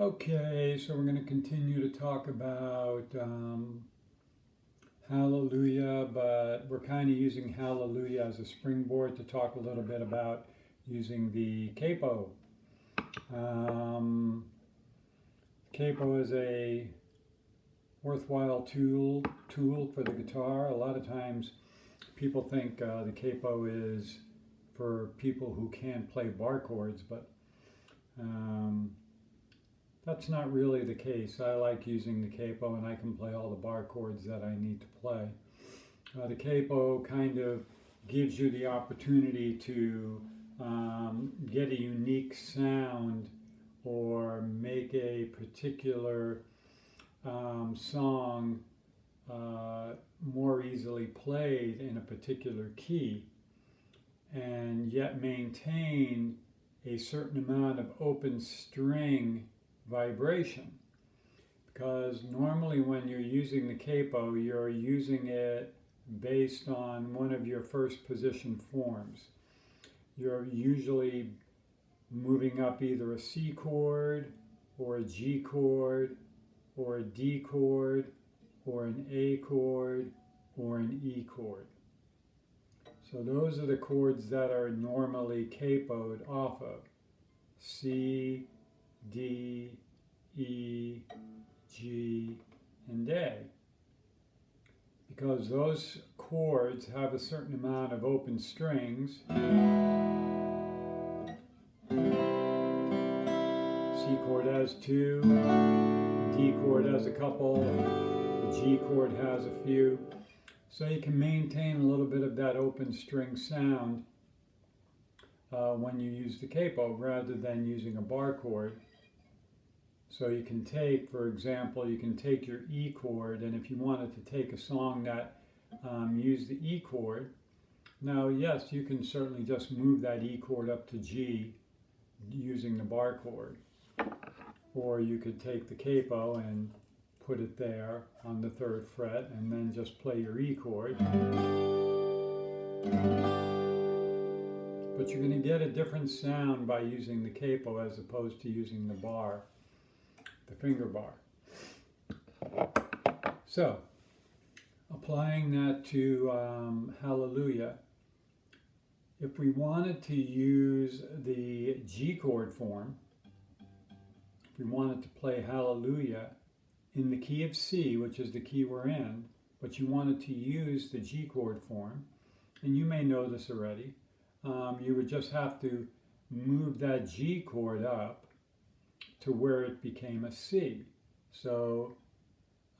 Okay, so we're going to continue to talk about Hallelujah, but we're kind of using Hallelujah as a springboard to talk a little bit about using the Capo. Capo is a worthwhile tool for the guitar. A lot of times people think the Capo is for people who can't play bar chords, but that's not really the case. I like using the Capo, and I can play all the bar chords that I need to play. The Capo kind of gives you the opportunity to get a unique sound or make a particular song more easily played in a particular key, and yet maintain a certain amount of open string vibration, because normally when you're using the Capo, you're using it based on one of your first position forms. You're usually moving up either a C chord or a G chord or a D chord or an A chord or an E chord. So those are the chords that are normally capoed off of: C, D, E, G, and A. Because those chords have a certain amount of open strings. C chord has two, D chord has a couple, the G chord has a few. So you can maintain a little bit of that open string sound when you use the Capo rather than using a bar chord. So you can take, for example, you can take your E chord, and if you wanted to take a song that used the E chord, now yes, you can certainly just move that E chord up to G using the bar chord. Or you could take the Capo and put it there on the 3rd fret and then just play your E chord. But you're going to get a different sound by using the Capo as opposed to using the bar, the finger bar. So, applying that to Hallelujah, if we wanted to use the G chord form, if we wanted to play Hallelujah in the key of C, which is the key we're in, but you wanted to use the G chord form, and you may know this already, you would just have to move that G chord up to where it became a C. So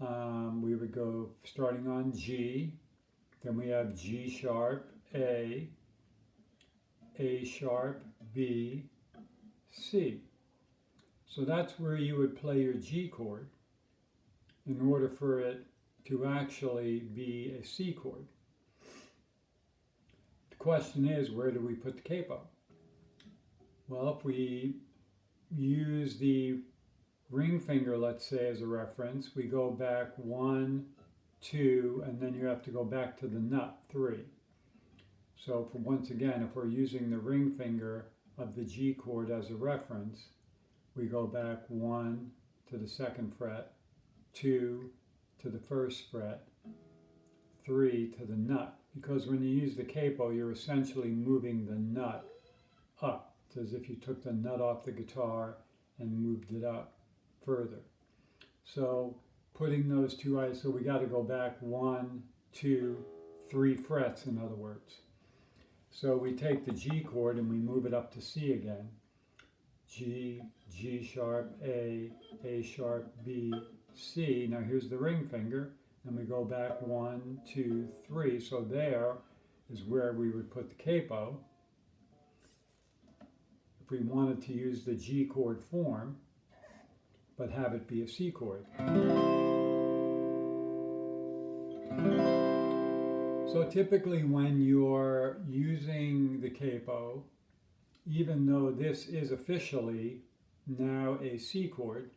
we would go starting on G, then we have G sharp, A sharp, B, C. So that's where you would play your G chord in order for it to actually be a C chord. The question is, where do we put the Capo? Well, if we use the ring finger, let's say, as a reference, we go back 1, 2, and then you have to go back to the nut, 3. So once again, if we're using the ring finger of the G chord as a reference, we go back 1 to the 2nd fret, 2 to the 1st fret, 3 to the nut. Because when you use the Capo, you're essentially moving the nut up. It's as if you took the nut off the guitar and moved it up further. So putting those two eyes, so we got to go back 1, 2, 3 frets, in other words. So we take the G chord and we move it up to C again. G, G sharp, A sharp, B, C. Now here's the ring finger, and we go back 1, 2, 3. So there is where we would put the Capo if we wanted to use the G chord form, but have it be a C chord. So typically when you're using the Capo, even though this is officially now a C chord,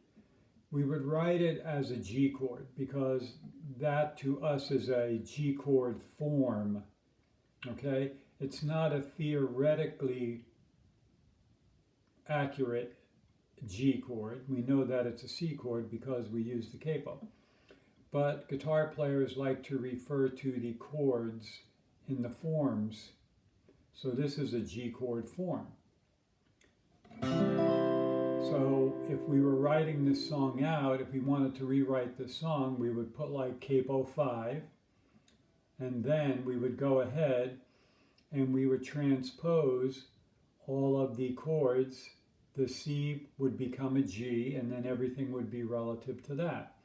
we would write it as a G chord, because that to us is a G chord form, okay? It's not a theoretically accurate G chord. We know that it's a C chord because we use the capo. But guitar players like to refer to the chords in the forms. So this is a G chord form. So if we were writing this song out, if we wanted to rewrite this song, we would put like capo 5, and then we would go ahead and we would transpose all of the chords. The C would become a G, and then everything would be relative to that.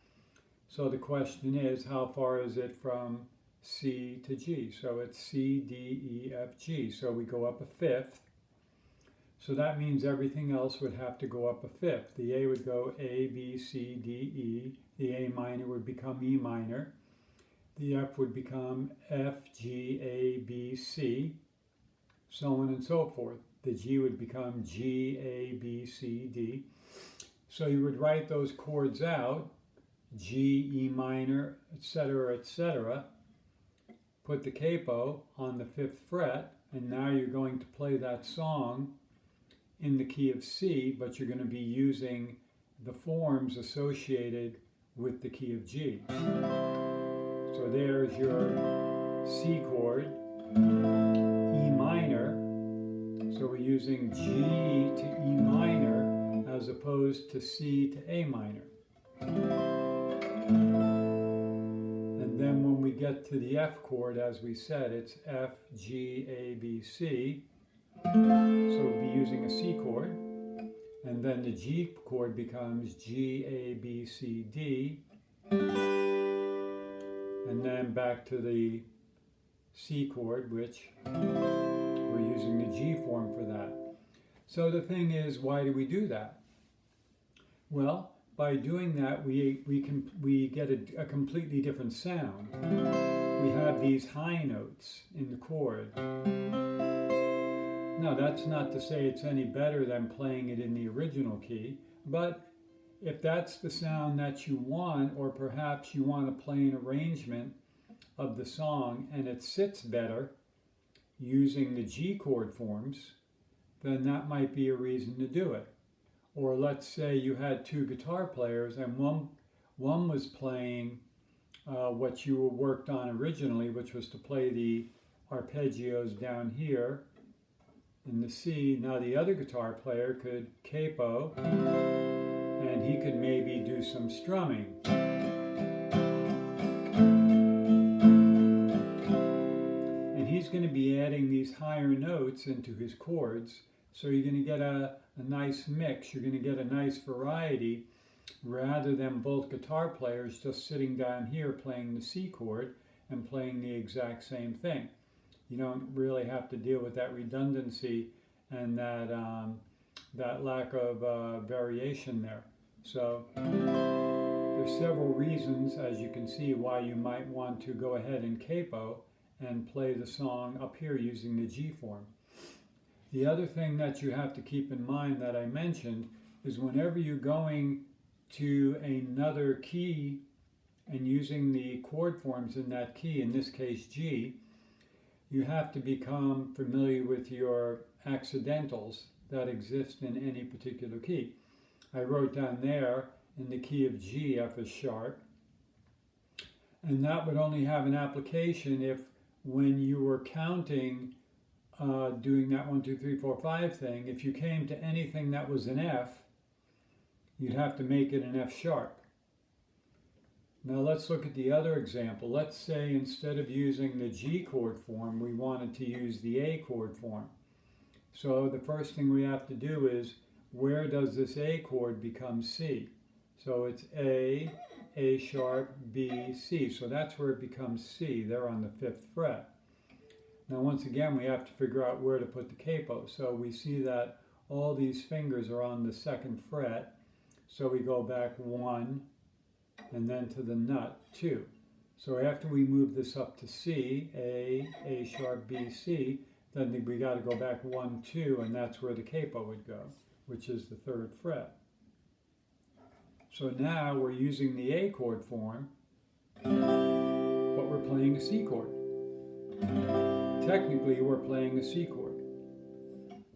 So the question is, how far is it from C to G? So it's C, D, E, F, G. So we go up a fifth. So that means everything else would have to go up a fifth. The A would go A, B, C, D, E. The A minor would become E minor. The F would become F, G, A, B, C, so on and so forth. The G would become G, A, B, C, D. So you would write those chords out, G, E minor, etc., put the capo on the 5th fret, and now you're going to play that song in the key of C, but you're going to be using the forms associated with the key of G. So there's your C chord, E minor. So we're using G to E minor as opposed to C to A minor. And then when we get to the F chord, as we said, it's F, G, A, B, C. So we'll be using a C chord. And then the G chord becomes G, A, B, C, D. And then back to the C chord, which we're using the G form for that. So the thing is, why do we do that? Well, by doing that, we get a completely different sound. We have these high notes in the chord. Now, that's not to say it's any better than playing it in the original key, but if that's the sound that you want, or perhaps you want to play an arrangement of the song and it sits better using the G chord forms, then that might be a reason to do it. Or let's say you had two guitar players and one was playing what you worked on originally, which was to play the arpeggios down here in the C. Now the other guitar player could capo, and he could maybe do some strumming. And he's going to be adding these higher notes into his chords, so you're going to get a nice mix. You're going to get a nice variety, rather than both guitar players just sitting down here playing the C chord and playing the exact same thing. You don't really have to deal with that redundancy and that lack of variation there. So there's several reasons, as you can see, why you might want to go ahead and capo and play the song up here using the G form. The other thing that you have to keep in mind that I mentioned is whenever you're going to another key and using the chord forms in that key, in this case G, you have to become familiar with your accidentals that exist in any particular key. I wrote down there in the key of G, F is sharp, and that would only have an application if when you were counting, doing that 1, 2, 3, 4, 5 thing, if you came to anything that was an F, you'd have to make it an F sharp. Now let's look at the other example. Let's say instead of using the G chord form, we wanted to use the A chord form. So the first thing we have to do is, where does this A chord become C? So it's A sharp, B, C. So that's where it becomes C, there on the 5th fret. Now once again, we have to figure out where to put the capo. So we see that all these fingers are on the 2nd fret. So we go back 1, and then to the nut 2. So after we move this up to C, A sharp, B, C, then we got to go back 1, 2, and that's where the capo would go, which is the 3rd fret. So now we're using the A chord form, but we're playing a C chord. Technically, we're playing a C chord.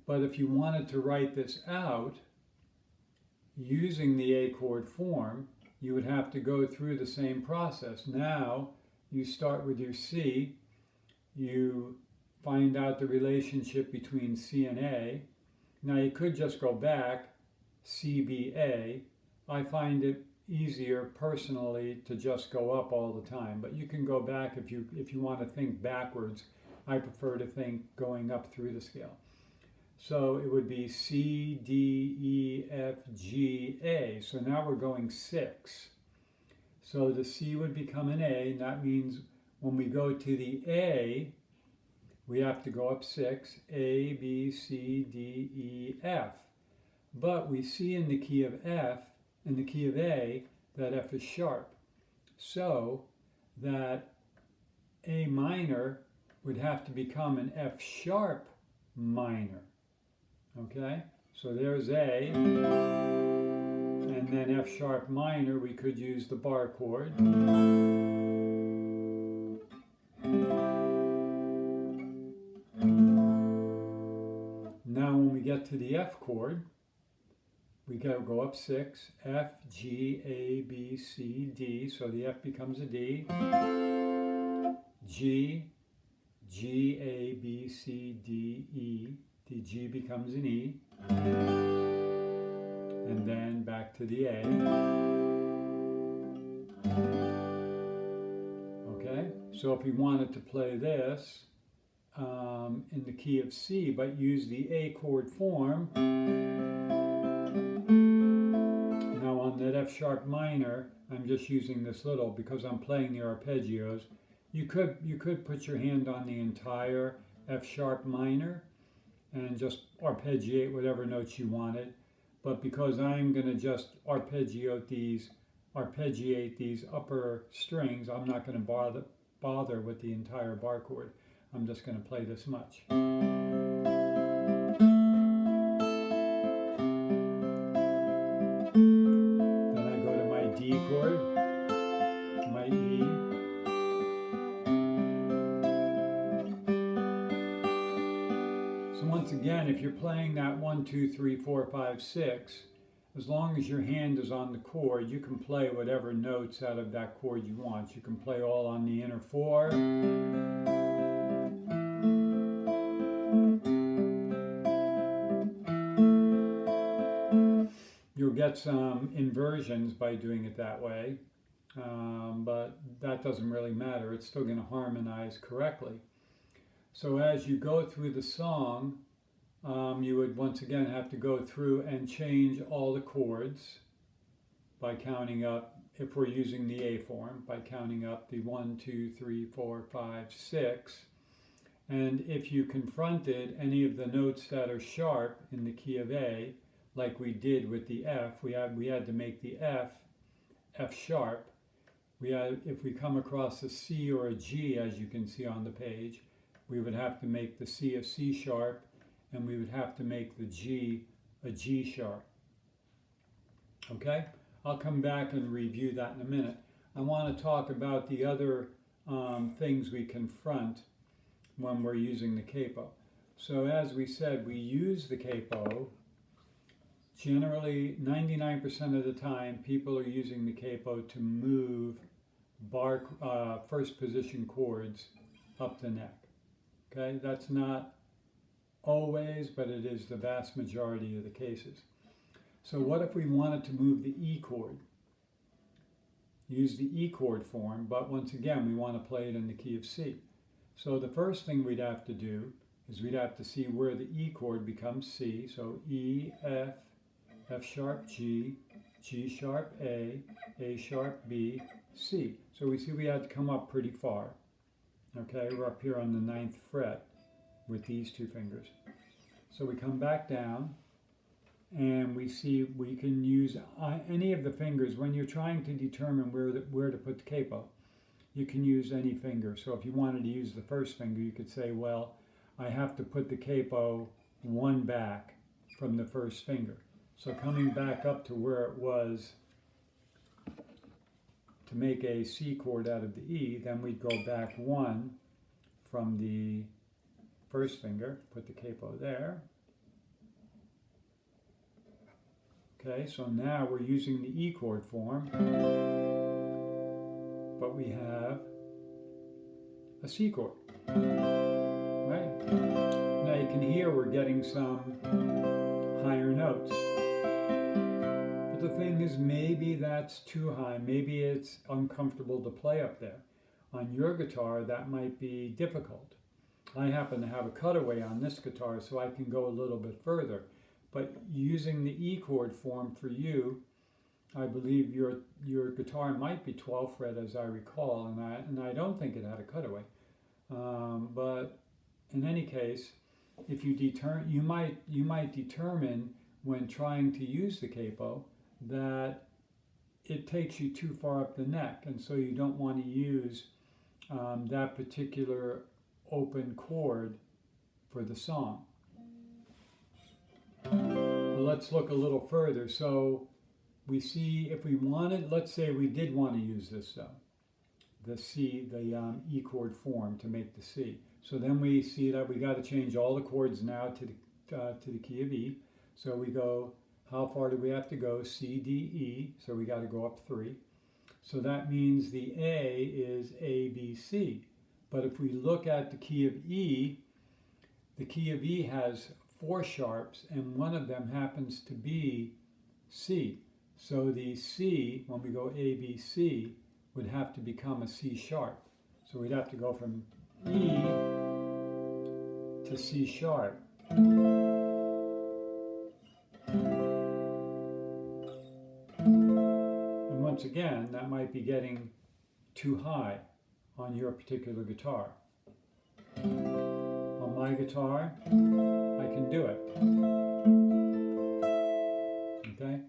But if you wanted to write this out, using the A chord form, you would have to go through the same process. Now, you start with your C, you find out the relationship between C and A. Now, you could just go back, C, B, A. I find it easier personally to just go up all the time, but you can go back if you want to think backwards. I prefer to think going up through the scale. So it would be C, D, E, F, G, A. So now we're going 6. So the C would become an A, and that means when we go to the A, we have to go up 6, A, B, C, D, E, F. But we see in the key of F, in the key of A, that F is sharp. So that A minor would have to become an F sharp minor. Okay, so there's A, and then F sharp minor, we could use the bar chord. Now when we get to the F chord, we go up 6, F, G, A, B, C, D, so the F becomes a D, G, G, A, B, C, D, E, the G becomes an E, and then back to the A. Okay, so if we wanted to play this in the key of C, but use the A chord form, now on that F sharp minor, I'm just using this little because I'm playing the arpeggios. You could put your hand on the entire F sharp minor and just arpeggiate whatever notes you wanted. But because I'm going to just arpeggiate these upper strings, I'm not going to bother with the entire bar chord. I'm just going to play this much. Then I go to my D chord, my E, once again, if you're playing that 1, 2, 3, 4, 5, 6, as long as your hand is on the chord, you can play whatever notes out of that chord you want. You can play all on the inner 4. You'll get some inversions by doing it that way, but that doesn't really matter. It's still going to harmonize correctly. So as you go through the song, you would once again have to go through and change all the chords by counting up, if we're using the A form, by counting up the 1, 2, 3, 4, 5, 6. And if you confronted any of the notes that are sharp in the key of A, like we did with the F, we had to make the F sharp. If we come across a C or a G, as you can see on the page, we would have to make the C a C sharp, and we would have to make the G a G sharp. Okay? I'll come back and review that in a minute. I want to talk about the other things we confront when we're using the capo. So as we said, we use the capo. Generally, 99% of the time, people are using the capo to move first position chords up the neck. Okay, that's not always, but it is the vast majority of the cases. So what if we wanted to move the E chord? Use the E chord form, but once again, we want to play it in the key of C. So the first thing we'd have to do is we'd have to see where the E chord becomes C. So E, F, F sharp G, G sharp A sharp B, C. So we see we had to come up pretty far. Okay, we're up here on the 9th fret with these two fingers. So we come back down and we see we can use any of the fingers. When you're trying to determine where to put the capo, you can use any finger. So if you wanted to use the first finger, you could say, well, I have to put the capo one back from the first finger. So coming back up to where it was to make a C chord out of the E, then we'd go back one from the first finger, put the capo there. Okay, so now we're using the E chord form, but we have a C chord, right? Now you can hear we're getting some higher notes. But the thing is, maybe that's too high. Maybe it's uncomfortable to play up there. On your guitar, that might be difficult. I happen to have a cutaway on this guitar, so I can go a little bit further. But using the E chord form for you, I believe your guitar might be 12th fret, as I recall, and I don't think it had a cutaway. But in any case, if you might determine when trying to use the capo that it takes you too far up the neck, and so you don't want to use that particular open chord for the song. Well, let's look a little further. So we see if we wanted, let's say we did want to use this though, the C, the E chord form to make the C. So then we see that we got to change all the chords now to the key of E. So we go, how far do we have to go? C, D, E. So we got to go up 3. So that means the A is A, B, C. But if we look at the key of E, the key of E has 4 sharps, and one of them happens to be C. So the C, when we go A, B, C, would have to become a C sharp. So we'd have to go from E to C sharp. And once again, that might be getting too high on your particular guitar. On my guitar, I can do it. Okay?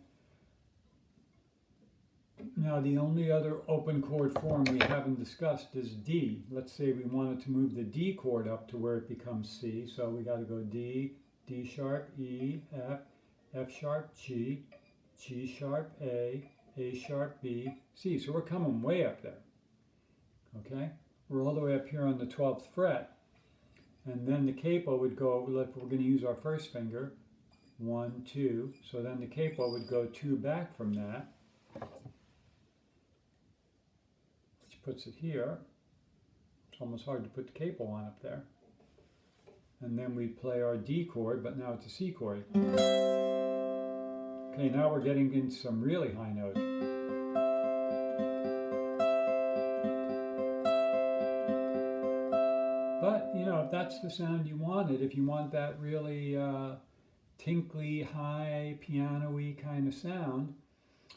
Now the only other open chord form we haven't discussed is D. Let's say we wanted to move the D chord up to where it becomes C. So we got to go D, D sharp, E, F, F sharp, G, G sharp, A sharp, B, C. So we're coming way up there. Okay? We're all the way up here on the 12th fret. And then the capo would go, we're going to use our first finger, 1, 2. So then the capo would go 2 back from that, which puts it here. It's almost hard to put the capo on up there. And then we play our D chord, but now it's a C chord. Okay, now we're getting into some really high notes. But, you know, if that's the sound you wanted, if you want that really tinkly, high, piano-y kind of sound,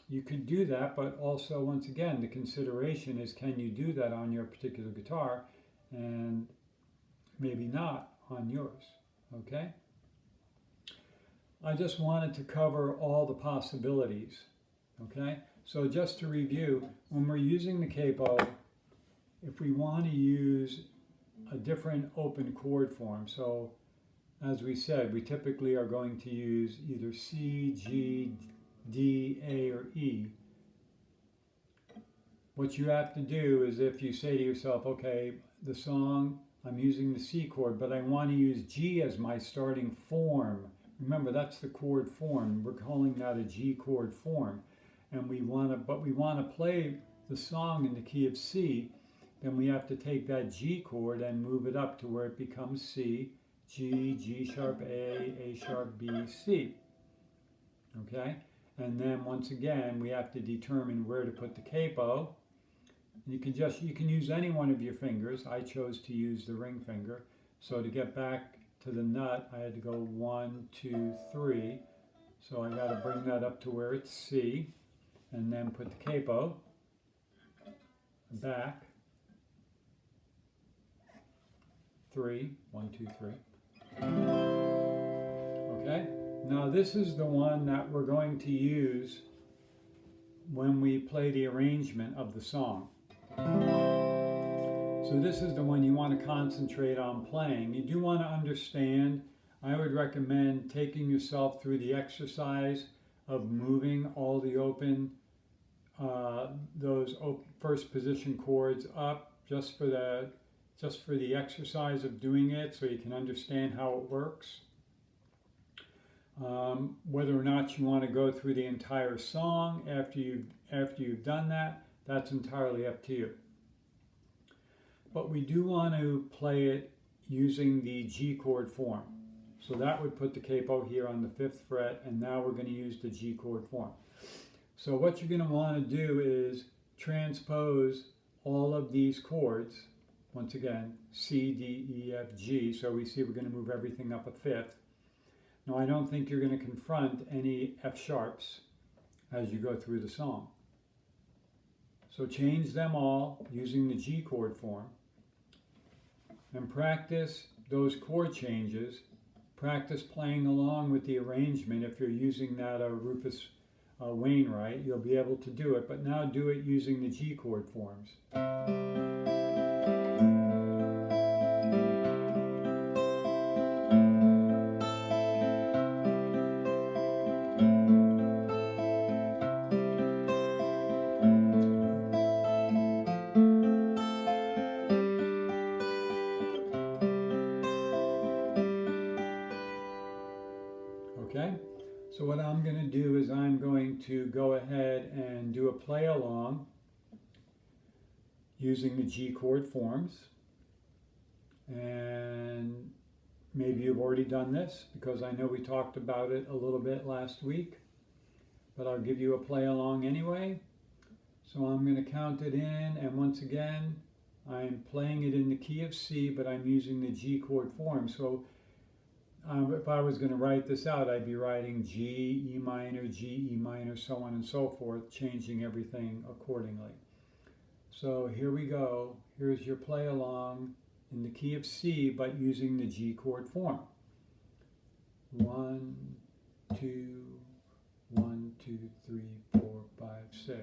you could do that. But also, once again, the consideration is, can you do that on your particular guitar? And maybe not on yours, okay? I just wanted to cover all the possibilities, okay? So just to review, when we're using the capo, if we want to use a different open chord form. So as we said, we typically are going to use either C, G, D, A, or E. What you have to do is, if you say to yourself, okay, the song, I'm using the C chord, but I want to use G as my starting form. Remember, that's the chord form. We're calling that a G chord form. And we want to play the song in the key of C. Then we have to take that G chord and move it up to where it becomes C, G, G sharp, A sharp, B, C. Okay? And then once again, we have to determine where to put the capo. You can use any one of your fingers. I chose to use the ring finger. So to get back to the nut, I had to go 1, 2, 3. So I got to bring that up to where it's C, and then put the capo back. 3, 1, 2, 3. Okay, now this is the one that we're going to use when we play the arrangement of the song. So this is the one you want to concentrate on playing. You do want to understand, I would recommend taking yourself through the exercise of moving all the open, first position chords up just for the exercise of doing it, so you can understand how it works. Whether or not you want to go through the entire song after you've done that, that's entirely up to you. But we do want to play it using the G chord form. So that would put the capo here on the 5th fret, and now we're going to use the G chord form. So what you're going to want to do is transpose all of these chords, once again, C, D, E, F, G. So we see we're going to move everything up a 5th. Now I don't think you're going to confront any F sharps as you go through the song. So change them all using the G chord form and practice those chord changes. Practice playing along with the arrangement. If you're using that Rufus Wainwright, you'll be able to do it, but now do it using the G chord forms. Okay, so what I'm going to do is I'm going to go ahead and do a play along using the G chord forms. And maybe you've already done this because I know we talked about it a little bit last week, but I'll give you a play along anyway. So I'm going to count it in, and once again, I'm playing it in the key of C, but I'm using the G chord form. So if I was going to write this out, I'd be writing G, E minor, so on and so forth, changing everything accordingly. So here we go. Here's your play along in the key of C, but using the G chord form. 1, 2, 1, 2, 3, 4, 5, 6.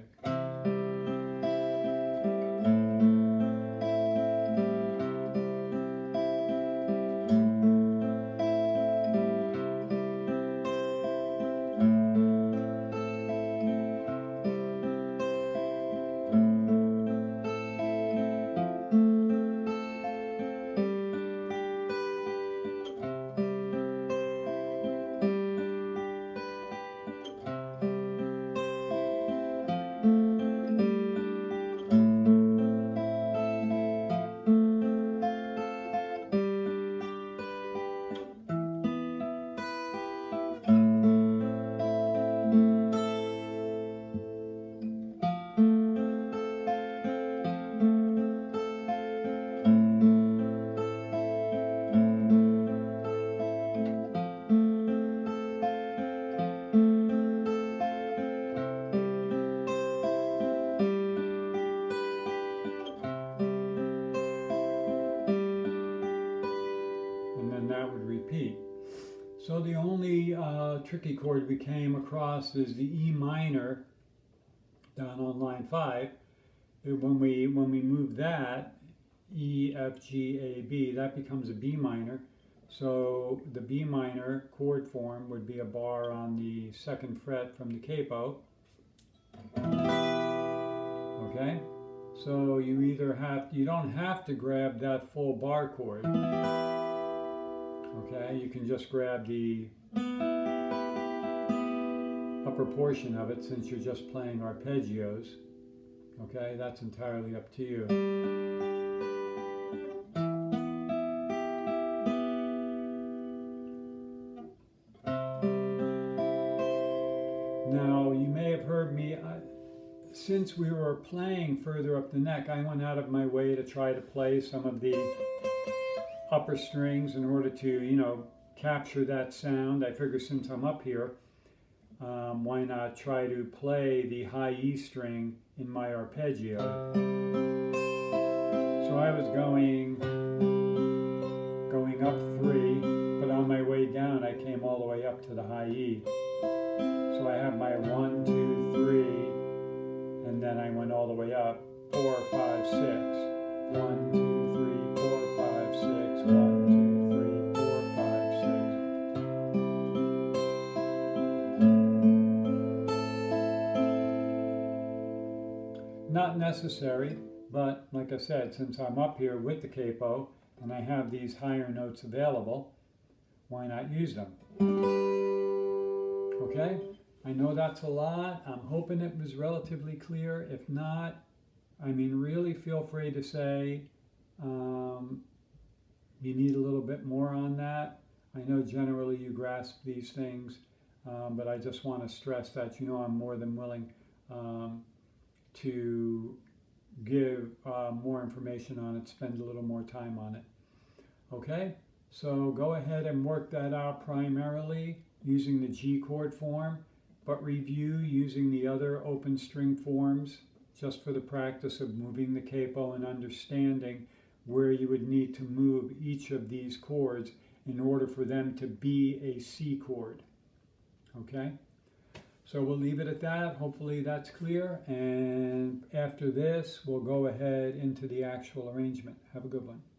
So the only tricky chord we came across is the E minor down on line 5. When we move that, E, F, G, A, B, that becomes a B minor. So the B minor chord form would be a bar on the 2nd fret from the capo. Okay? So you don't have to grab that full bar chord. Okay, you can just grab the upper portion of it since you're just playing arpeggios. Okay, that's entirely up to you. Now, you may have heard me, since we were playing further up the neck, I went out of my way to try to play some of the upper strings in order to, capture that sound. I figure since I'm up here, why not try to play the high E string in my arpeggio. So I was going up 3, but on my way down I came all the way up to the high E. So I have my 1, 2, 3, and then I went all the way up 4, 5, 6. 1, 2, 3, 4, 5, 6. 1, 2, 3, 4, 5, 6. Not necessary, but like I said, since I'm up here with the capo and I have these higher notes available, why not use them? Okay, I know that's a lot. I'm hoping it was relatively clear. If not, I mean, really feel free to say you need a little bit more on that. I know generally you grasp these things, but I just want to stress that, you know, I'm more than willing to give more information on it, spend a little more time on it. Okay, so go ahead and work that out primarily using the G chord form, but review using the other open string forms just for the practice of moving the capo and understanding where you would need to move each of these chords in order for them to be a C chord. Okay, so we'll leave it at that. Hopefully that's clear, and after this we'll go ahead into the actual arrangement. Have a good one.